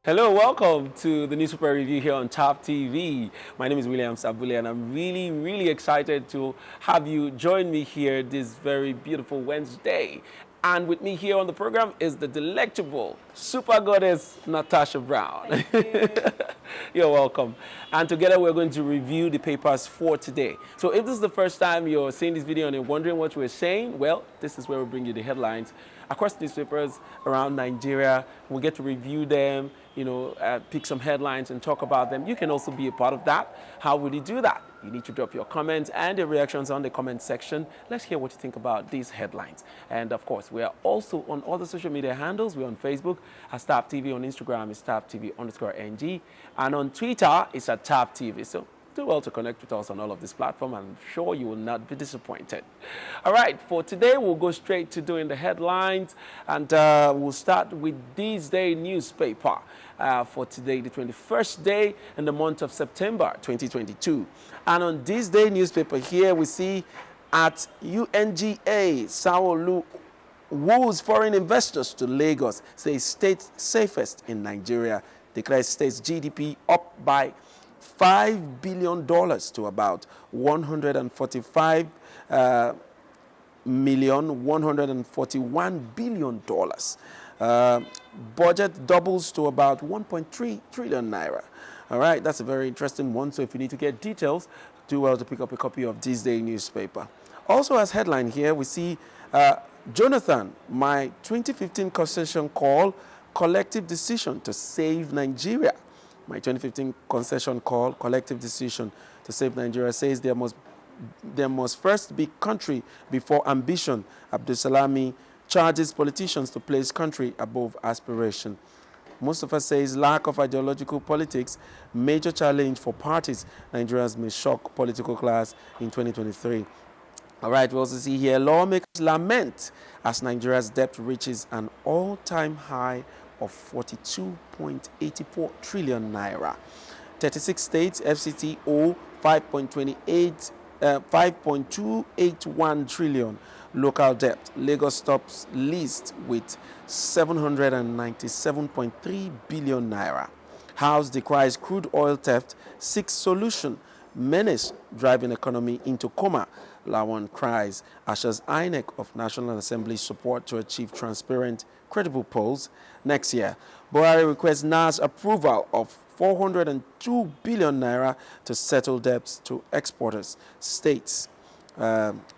Hello, welcome to the newspaper review here on Top TV. My name is William Sabule, and I'm really excited to have you join me here this very beautiful Wednesday. And with me here on the program is the delectable super goddess Natasha Brown. Thank you. You're welcome. And together we're going to review the papers for today. So if this is the first time you're seeing this video and you're wondering what we're saying, well, this is where we bring you the headlines across newspapers around Nigeria. We get to review them, pick some headlines and talk about them. You can also be a part of that. How would you do that? You need to drop your comments and your reactions on the comment section. Let's hear what you think about these headlines. And of course, we are also on all the social media handles. We're on Facebook at Top TV, on Instagram it's Top TV_NG, and on Twitter it's at Top TV. So do well to connect with us on all of this platform. I'm sure you will not be disappointed. All right, for today, we'll go straight to doing the headlines, and we'll start with this day newspaper for today, the 21st day in the month of September 2022. And on this day newspaper here, we see at UNGA, Sanwo-Olu woos foreign investors to Lagos, says state safest in Nigeria, declares state's GDP up by $5 billion to about $145,141 billion. Budget doubles to about 1.3 trillion naira. All right, that's a very interesting one. So if you need to get details, do well to pick up a copy of this day newspaper. Also, as headline here, we see Jonathan, my 2015 concession call, collective decision to save Nigeria. My 2015 concession call, collective decision to save Nigeria, says there must first be country before ambition. Abdulsalami charges politicians to place country above aspiration. Mustafa says lack of ideological politics, major challenge for parties. Nigerians may shock political class in 2023. All right, we also see here lawmakers lament as Nigeria's debt reaches an all-time high of 42.84 trillion naira. 36 states, FCT owe 5.281 trillion. Local debt, Lagos tops list with 797.3 billion naira. House decries crude oil theft, seeks solution. Menace driving economy into coma. Lawan cries, assures Inec of National Assembly support to achieve transparent, credible polls next year. Buhari requests NAS approval of 402 billion naira to settle debts to exporters. States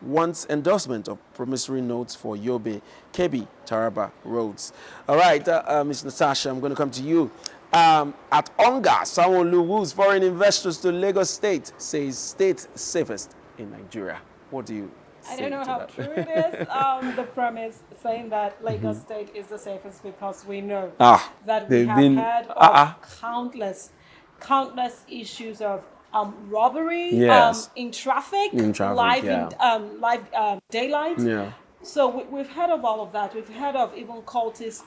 wants endorsement of promissory notes for Yobe, Kebbi, Taraba roads. All right, Ms. Natasha, I'm going to come to you. At Onga, Sanwo-Olu woos foreign investors to Lagos State, says state safest in Nigeria. What do you say? I don't know how that? true it is. The premise saying that Lagos State is the safest because we know that we have had countless issues of robbery in traffic, live daylight. Yeah. So we've heard of all of that. We've heard of even cultism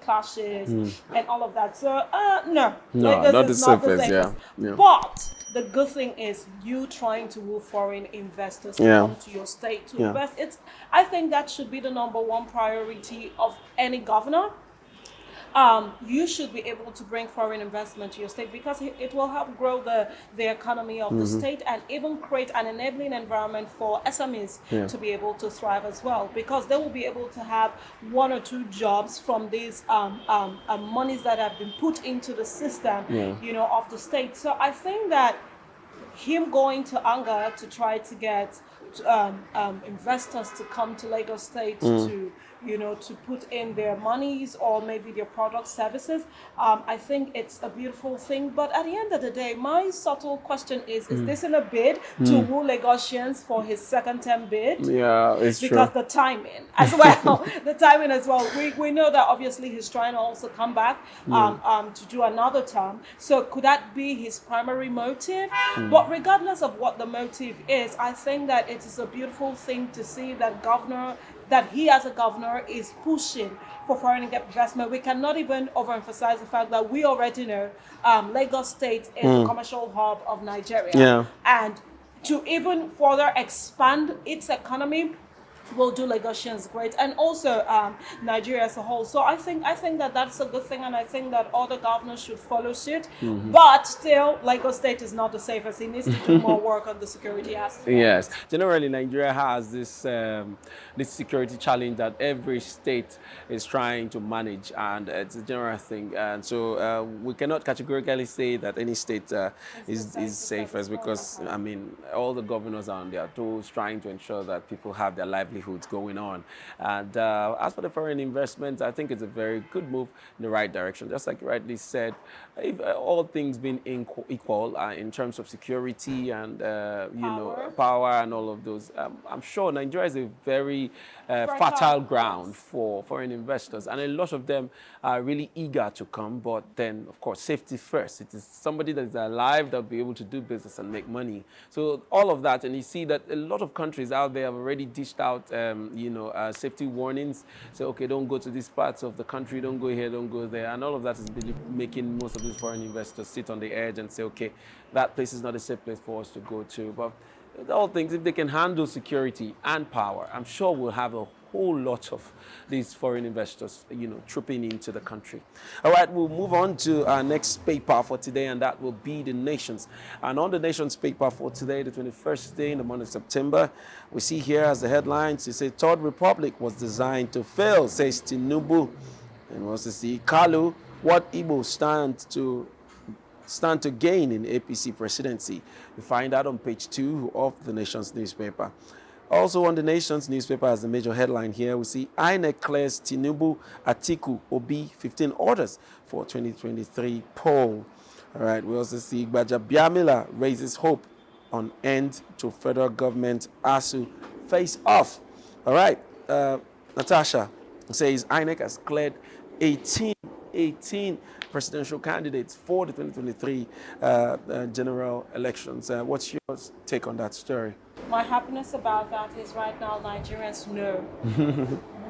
clashes and all of that. So no, Lagos not is the not the safest. safest. Yeah. But the good thing is you trying to woo foreign investors to come to your state to invest. I think that should be the number one priority of any governor. You should be able to bring foreign investment to your state because it will help grow the economy of the state and even create an enabling environment for SMEs to be able to thrive as well, because they will be able to have one or two jobs from these monies that have been put into the system, of the state. So I think that him going to Anga to try to get investors to come to Lagos State to put in their monies or maybe their product services. I think it's a beautiful thing. But at the end of the day, my subtle question is this in a bid to woo Lagosians for his second term bid? Yeah, it's true. Because the timing as well. We know that obviously he's trying to also come back to do another term. So could that be his primary motive? But regardless of what the motive is, I think that it is a beautiful thing to see that he as a governor is pushing for foreign investment. We cannot even overemphasize the fact that we already know Lagos State is the commercial hub of Nigeria. And to even further expand its economy, will do Lagosians great, and also Nigeria as a whole. So I think that that's a good thing, and I think that other governors should follow suit. But still, Lagos State is not the safest. It needs to do more work on the security aspect. Yes, generally Nigeria has this security challenge that every state is trying to manage, and it's a general thing. And so we cannot categorically say that any state is safest, because I mean all the governors are on their toes trying to ensure that people have their livelihoods going on. And as for the foreign investment, I think it's a very good move in the right direction. Just like you rightly said, if all things being equal in terms of security and power and all of those, I'm sure Nigeria is a very fertile ground for foreign investors, and a lot of them are really eager to come. But then, of course, safety first. It is somebody that is alive that will be able to do business and make money. So all of that, and you see that a lot of countries out there have already dished out, safety warnings. Say, okay, don't go to these parts of the country, don't go here, don't go there, and all of that is really making most of these foreign investors sit on the edge and say, okay, that place is not a safe place for us to go to. But all things, if they can handle security and power, I'm sure we'll have a whole lot of these foreign investors, trooping into the country. All right, we'll move on to our next paper for today, and that will be The Nations. And on The Nations paper for today, the 21st day in the month of September, we see here as the headlines, it says, Third Republic was designed to fail, says Tinubu. And we also see Kalu, what Igbo stand to gain in APC presidency. You find that on page 2 of The Nation's newspaper. Also on The Nation's newspaper, as the major headline here, we see Inec clears Tinubu, Atiku, Obi 15 orders for 2023 poll. All right, we also see Gbajabiamila raises hope on end to federal government ASU face off. All right, Natasha says Inec has cleared 18 presidential candidates for the 2023 general elections. What's your take on that story? My happiness about that is right now Nigerians know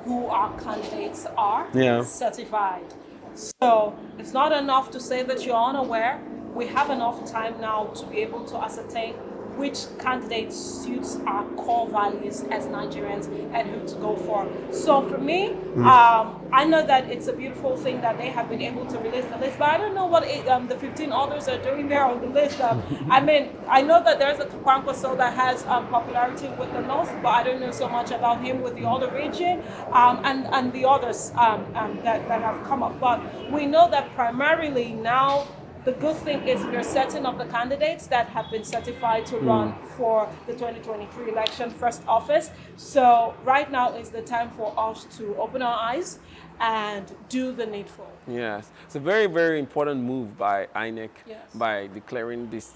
who our candidates are, certified. So it's not enough to say that you're unaware. We have enough time now to be able to ascertain which candidate suits our core values as Nigerians and who to go for. So for me, I know that it's a beautiful thing that they have been able to release the list, but I don't know what the 15 others are doing there on the list. I mean, I know that there's a Kwankwaso that has popularity with the North, but I don't know so much about him with the other region and the others that have come up. But we know that primarily now, the good thing is we're setting up the candidates that have been certified to run for the 2023 election first office. So right now is the time for us to open our eyes and do the needful. Yes, it's a very, very important move by Inec by declaring these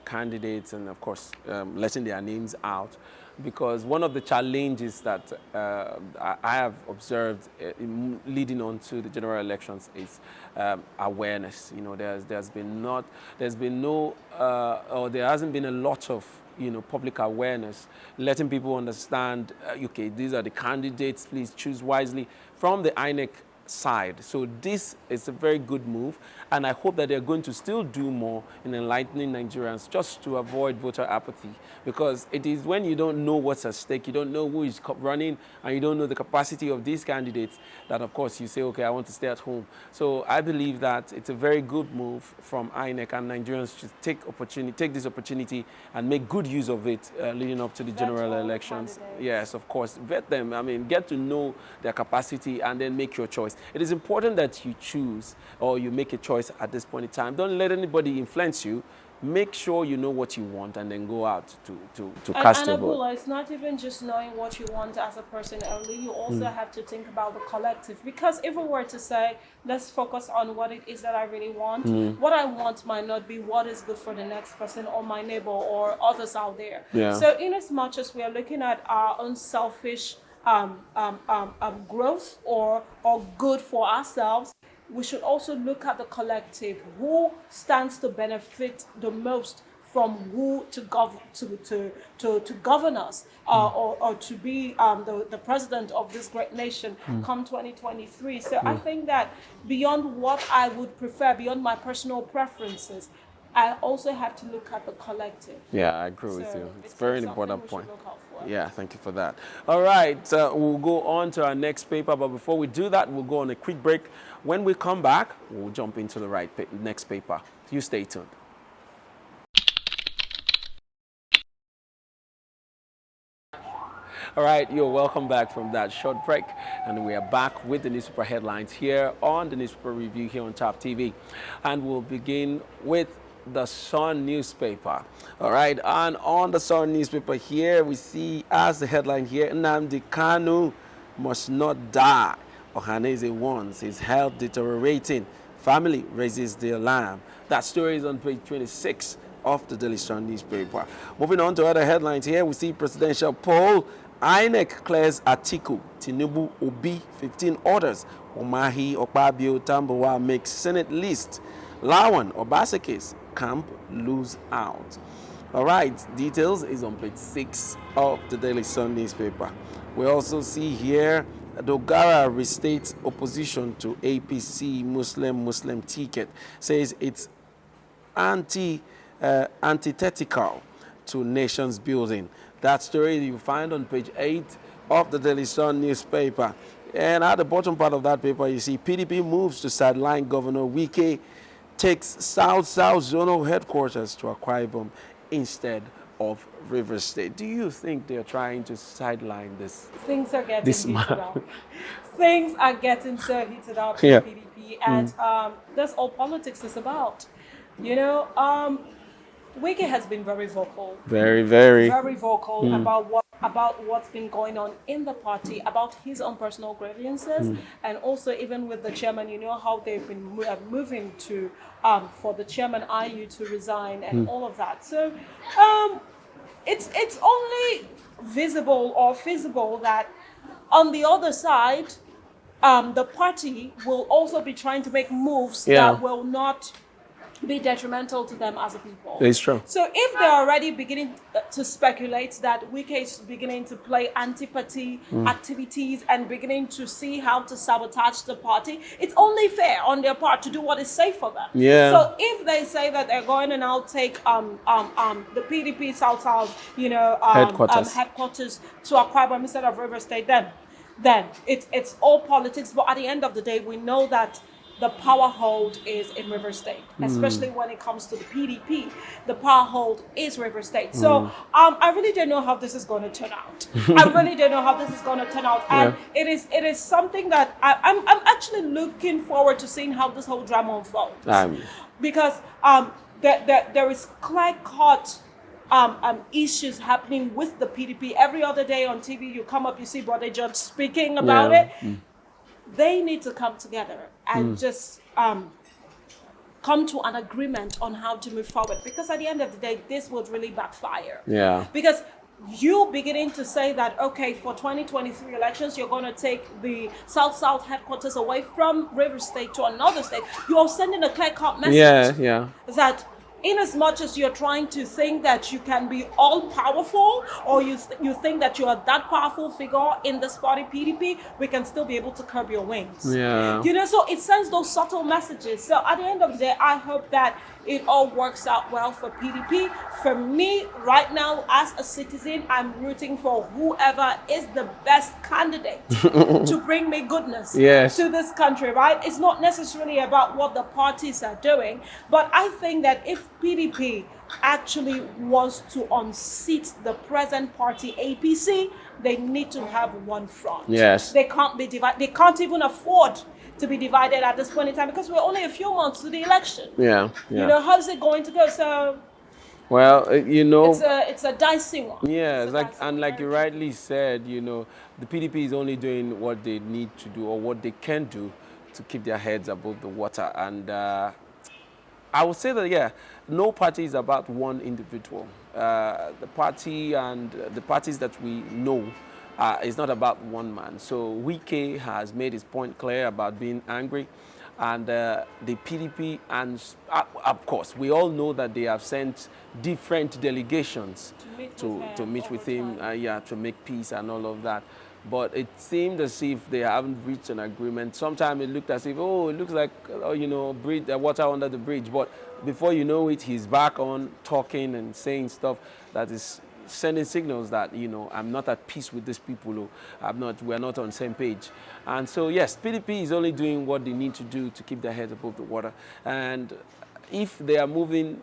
candidates and, of course, letting their names out. Because one of the challenges that I have observed leading on to the general elections is awareness. There hasn't been a lot of public awareness, letting people understand. Okay, these are the candidates. Please choose wisely from the INEC side. So this is a very good move, and I hope that they're going to still do more in enlightening Nigerians just to avoid voter apathy, because it is when you don't know what's at stake, you don't know who is running, and you don't know the capacity of these candidates, that of course you say, okay, I want to stay at home. So I believe that it's a very good move from INEC, and Nigerians should take this opportunity and make good use of it leading up to the general elections. Yes, of course, vet them. I mean, get to know their capacity and then make your choice. It is important that you choose or you make a choice at this point in time. Don't let anybody influence you. Make sure you know what you want and then go out to cast your vote. It's not even just knowing what you want as a person only. You also have to think about the collective. Because if we were to say, let's focus on what it is that I really want, what I want might not be what is good for the next person or my neighbor or others out there. Yeah. So in as much as we are looking at our own selfish growth or good for ourselves, we should also look at the collective. Who stands to benefit the most from who to govern us or to be the president of this great nation come 2023. So I think that beyond what I would prefer, beyond my personal preferences, I also have to look at the collective. Yeah, I agree with So you. It's a very something important we point. should look out for. Yeah, thank you for that. All right, we'll go on to our next paper, but before we do that, we'll go on a quick break. When we come back, we'll jump into the next paper. You stay tuned. All right, you're welcome back from that short break, and we are back with the newspaper headlines here on the newspaper review here on TAP TV, and we'll begin with the Sun newspaper. All right, and on the Sun newspaper here, we see as the headline here, Nnamdi Kanu must not die. Ohaneze warns his health deteriorating. Family raises the alarm. That story is on page 26 of the Daily Sun newspaper. Moving on to other headlines here, we see presidential poll. Inec clears Atiku, Tinubu, Obi, 15 orders. Umahi, Okpabio, Tambuwa makes Senate list. Lawan, Obaseke's camp lose out. All right, details is on page 6 of the Daily Sun newspaper. We also see here Dogara restates opposition to APC Muslim ticket, says it's antithetical to nations building. That story you find on page 8 of the Daily Sun newspaper. And at the bottom part of that paper, you see PDP moves to sideline Governor Wike, takes South Zonal headquarters to Akwa Ibom instead of River State. Do you think they're trying to sideline this? Things are getting this heated man. up. Things are getting so heated up in Yeah. PDP, and that's all politics is about. You know, Wike has been very vocal. Very Vocal about what's been going on in the party, about his own personal grievances, and also even with the chairman. You know how they've been moving to for the chairman IU to resign and all of that. So it's only visible or feasible that on the other side, the party will also be trying to make moves that will not be detrimental to them as a people. It's true. So if they're already beginning to speculate that Wike is beginning to play anti-party activities and beginning to see how to sabotage the party, it's only fair on their part to do what is safe for them. Yeah. So if they say that they're going to now take the PDP South, headquarters to Akwa Ibom instead of River State, then it's all politics. But at the end of the day, we know that the power hold is in River State, especially when it comes to the PDP. The power hold is River State. So I really don't know how this is going to turn out. And it is something that I'm actually looking forward to seeing how this whole drama unfolds. Because there is clear-cut issues happening with the PDP. Every other day on TV, you come up, you see Brother Judge speaking about it. They need to come together and just come to an agreement on how to move forward. Because at the end of the day, this would really backfire. Yeah. Because you beginning to say that, okay, for 2023 elections, you're going to take the South headquarters away from River State to another state. You are sending a clear-cut message that in as much as you're trying to think that you can be all powerful, or you think that you are that powerful figure in this party PDP, we can still be able to curb your wings. Yeah. You know, so it sends those subtle messages. So at the end of the day, I hope that it all works out well for PDP. For me, right now, as a citizen, I'm rooting for whoever is the best candidate to bring me goodness to this country, right? It's not necessarily about what the parties are doing, but I think that if PDP actually wants to unseat the present party APC, they need to have one front. Yes. They can't be divided. They can't even afford to be divided at this point in time because we're only a few months to the election. Yeah. You know, how's it going to go? So, well, you know, it's a dicey one. Yeah, like you rightly said, you know, the PDP is only doing what they need to do or what they can do to keep their heads above the water. And I would say that, no party is about one individual. The party and the parties that we know is not about one man. So Wike has made his point clear about being angry. And the PDP, and of course, we all know that they have sent different delegations to meet with him, to make peace and all of that. but it seemed as if they haven't reached an agreement. Sometimes it looked as if, oh, it looks like, bridge, water under the bridge. But before you know it, he's back on talking and saying stuff that is sending signals that, I'm not at peace with these people. We're not on the same page. And so, yes, PDP is only doing what they need to do to keep their heads above the water. And if they are moving,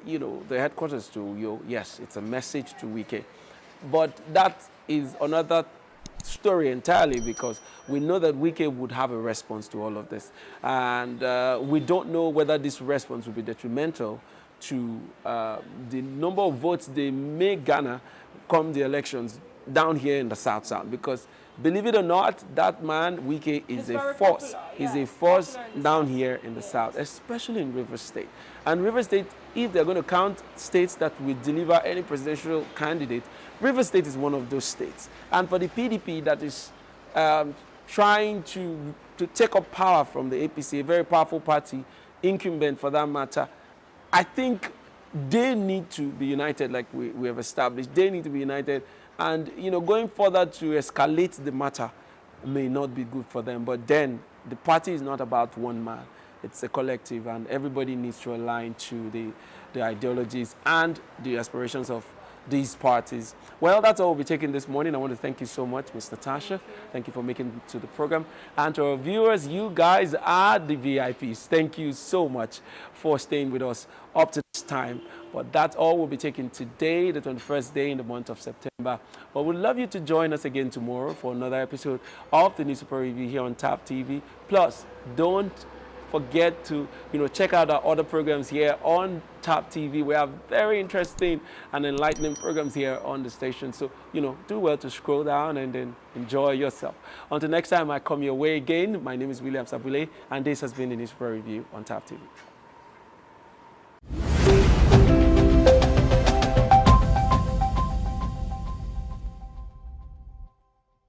the headquarters to yes, it's a message to Wike. But that is another story entirely, because we know that Wike would have a response to all of this. And we don't know whether this response will be detrimental to the number of votes they may garner come the elections down here in the South. Because believe it or not, that man, Wike, is a force. He's a force down here in the South, especially in Rivers State. And Rivers State, if they're going to count states that will deliver any presidential candidate, Rivers State is one of those states. And for the PDP that is trying to take up power from the APC, a very powerful party, incumbent for that matter, I think they need to be united, like we have established. They need to be united. And, going further to escalate the matter may not be good for them. But then the party is not about one man. It's a collective, and everybody needs to align to the ideologies and the aspirations of these parties. Well, that's all we'll be taking this morning. I want to thank you so much, Ms. Natasha. Thank you for making it to the program. And to our viewers, you guys are the VIPs. Thank you so much for staying with us up to this time. But that's all we'll be taking today, the 21st day in the month of September. But we'd love you to join us again tomorrow for another episode of the Newspaper Review here on TAP TV. Plus, don't forget to check out our other programs here on TAP TV. We have very interesting and enlightening programs here on the station. So, do well to scroll down and then enjoy yourself. Until next time I come your way again, my name is William Sabule, and this has been the Newspaper Review on TAP TV.